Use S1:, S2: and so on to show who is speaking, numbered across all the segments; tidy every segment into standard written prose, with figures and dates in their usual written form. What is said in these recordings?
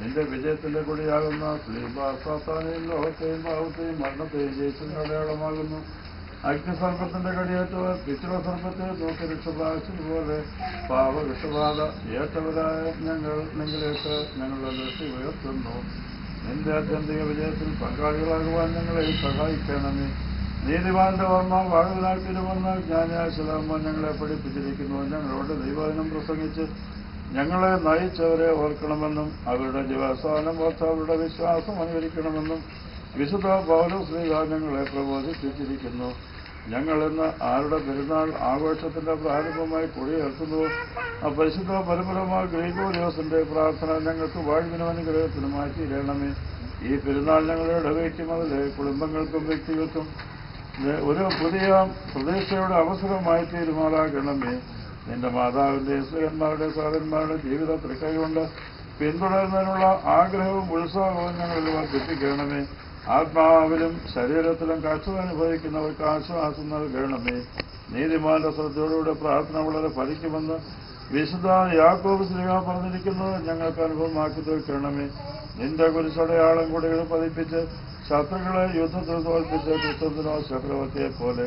S1: നിന്റെ വിജയത്തിന്റെ കൊടിയാകുന്ന സാത്താനെയും ലോകത്തെയും പാവത്തെയും മരണത്തെയും ജയിച്ചതിന് അടയാളമാകുന്നു. അഗ്നിസർപ്പത്തിന്റെ കടിയേറ്റവർ പിതൃസർപ്പത്തെ നോക്കി രക്ഷപ്രാപിച്ചതുപോലെ പാപവിഷബാധ ഏറ്റവരായ ഞങ്ങൾ നിങ്ങളിലേക്ക് ഞങ്ങളുടെ ദൃഷ്ടി ഉയർത്തുന്നു. നിന്റെ ആത്യന്തിക വിജയത്തിൽ പങ്കാളികളാകുവാൻ ഞങ്ങളെ സഹായിക്കണമേ. നീതിമാന്റെ ഓർമ്മ വാഴുവിനാക്കിയിരുമെന്ന് ജ്ഞാനിയായ ശലോമോൻ ഞങ്ങളെ പഠിപ്പിച്ചിരിക്കുന്നു. ഞങ്ങളോട് ദൈവവചനം പ്രസംഗിച്ച് ഞങ്ങളെ നയിച്ചവരെ ഓർക്കണമെന്നും അവരുടെ ജീവാവസാനം ഓർത്ത് അവരുടെ വിശ്വാസം അനുകരിക്കണമെന്നും വിശുദ്ധ പൗലോസ്ലീഹ ഞങ്ങളെ പ്രബോധിപ്പിച്ചിരിക്കുന്നു. ഞങ്ങൾ ഇന്ന് ആരുടെ പെരുന്നാൾ ആഘോഷത്തിന്റെ പ്രാരംഭമായി കൊടിയേർക്കുന്നു. പരിശുദ്ധ പരമ്പരമായ ഗ്രിഗോറിയോസിന്റെ പ്രാർത്ഥന ഞങ്ങൾക്ക് വാഴുവിനും അനുഗ്രഹത്തിനുമായി തീരണമേ. ഈ പെരുന്നാൾ ഞങ്ങളുടെ ഇടവയ്ക്കും അതിലെ കുടുംബങ്ങൾക്കും വ്യക്തികൾക്കും ഒരു പുതിയ പ്രതീക്ഷയുടെ അവസരമായി തീരുമാറാകണമേ. നിന്റെ മാതാവിന്റെ സ്ത്രീയന്മാരുടെ സഹോദരന്മാരുടെ ജീവിത തൃക്കൈകൊണ്ട് പിന്തുടരുന്നതിനുള്ള ആഗ്രഹവും ഉത്സാഹവും ഞങ്ങളിൽ വർദ്ധിപ്പിക്കണമേ. ആത്മാവിലും ശരീരത്തിലും കഷ്ടത അനുഭവിക്കുന്നവർക്ക് ആശ്വാസം നൽകണമേ. നീതിമാന്റെ ശ്രദ്ധയോടുകൂടെ പ്രാർത്ഥന വളരെ ഫലിക്കുമെന്ന് വിശുദ്ധ യാക്കോബ് ശ്ലീഹ പറഞ്ഞിരിക്കുന്നത് ഞങ്ങൾക്ക് അനുഭവമാക്കി തീർക്കണമേ. നിന്റെ കുരിശടയാളം കൊടികൾ പതിപ്പിച്ച് ശത്രുക്കളെ യുദ്ധത്തിൽ തോൽപ്പിച്ച് ക്രിസ്തുവിനോ ചക്രവർത്തിയെ പോലെ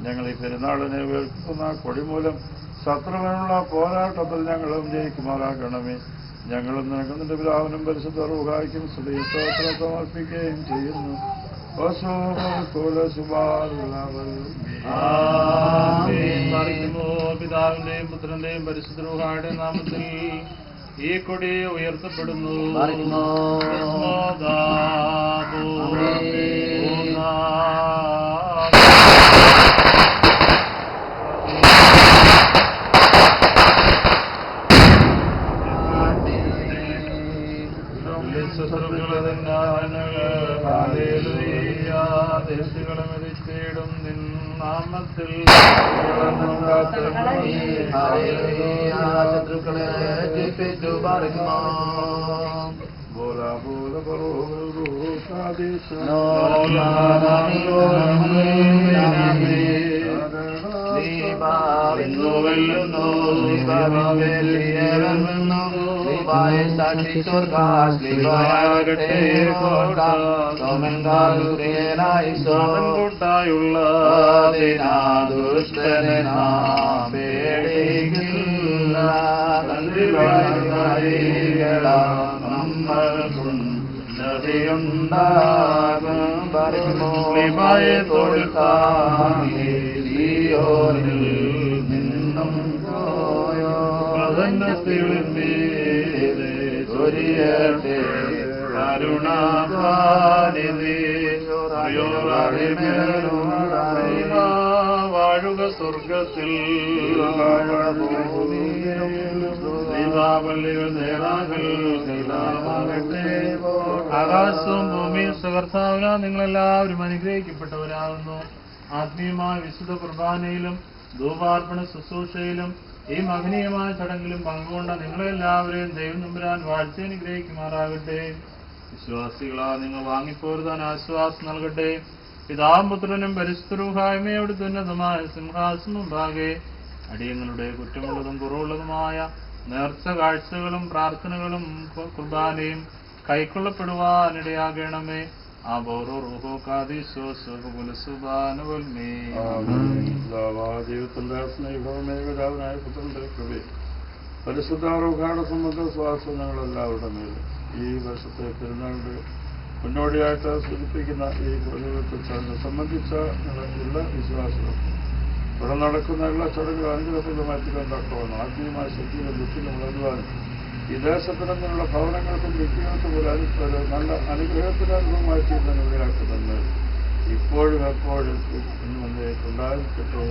S1: ഞങ്ങൾ ഈ പെരുന്നാളിനെ ഉയർത്തുന്ന കൊടിമൂലം ശത്രുവിനുള്ള പോരാട്ടത്തിൽ ഞങ്ങളും ജയിക്കുമാറാകണമേ. ഞങ്ങളും നിനക്ക് നിന്റെ പിതാവിനും പരിശുദ്ധ റൂഹായ്ക്കും സ്തുതിസ്തോത്രം സമർപ്പിക്കുകയും ചെയ്യുന്നു.
S2: പിതാവിന്റെയും പുത്രന്റെയും പരിശുദ്ധ റൂഹായുടെ നാമത്തിൽ ഈ കൊടി ഉയർത്തപ്പെടുന്നു. ദേശികളെ മരിച്ചിടും നിൻ നാമത്തിൽ ശത്രുക്കളെ ജയിപ്പിച്ചു പറയുന്നു. ായുള്ള ദുഷ്ടനെ പേടിക്കില്ല നമ്മൾക്കും നദിയുണ്ടാകും പറയുമോയെ തോൽക്കാനിൽ നിന്നും പോയോ ചൊരിയട്ടെ കരുണാപാനിധി വാഴുക സ്വർഗത്തിൽ ദീപാവലികൾ നേരാകൾ ആകാശവും ഭൂമിയും സകർത്താവിന നിങ്ങളെല്ലാവരും അനുഗ്രഹിക്കപ്പെട്ടവരാകുന്നു. ആത്മീയമായ വിശുദ്ധ കുർബാനയിലും ധൂപാർപ്പണ ശുശ്രൂഷയിലും ഈ മഹനീയമായ ചടങ്ങിലും പങ്കുകൊണ്ട നിങ്ങളെല്ലാവരെയും ദൈവം നമ്പുരാൻ വാഴ്ച അനുഗ്രഹിക്കുമാറാകട്ടെ. വിശ്വാസികളാ നിങ്ങൾ വാങ്ങിപ്പോരുതാൻ ആശ്വാസം നൽകട്ടെ. പിതാവും പുത്രനും പരിശുദ്ധ റൂഹായ്മയോട് ഉന്നതമായ സിംഹാസനം മുമ്പാകെ അടിയങ്ങളുടെ കുറ്റമുള്ളതും കുറവുള്ളതുമായ നേർച്ച കാഴ്ചകളും പ്രാർത്ഥനകളും കുർബാനയും കൈക്കൊള്ളപ്പെടുവാനിടയാകണമേ.
S1: ജീവിതത്തിന്റെ സ്നേഹമേകരാവനായ പുത്രന്റെ കൃപ പരിശുദ്ധ റൂഹായുടെ സംബന്ധ സ്വാസ്ഥ്യം ഞങ്ങളെല്ലാവരുടെ മേൽ ഈ വർഷത്തെ പെരുന്നാളിന്റെ മുന്നോടിയായിട്ട് സൂചിപ്പിക്കുന്ന ഈ ചടങ്ങ് സംബന്ധിച്ച എല്ലാ വിശ്വാസവും ഇവിടെ നടക്കുന്ന എല്ലാ ചടങ്ങുകളും അനുഗ്രഹപ്രദമായി തക്കവണ്ണം ആത്മീയമായ ശക്തിയിലും ബുദ്ധിയിലും വളരുവാനും ഈ ദേശത്തിനുള്ള ഭവനങ്ങൾക്കും വ്യക്തികൾക്കും ഒരു നല്ല അനുഗ്രഹത്തിന് അനുഭവമായി തീരുന്നതിന് ഇടയാക്കുമെന്ന് ഇപ്പോഴും എപ്പോഴും ഇന്ന് വന്നേക്കുണ്ടായിരിക്കട്ടെ.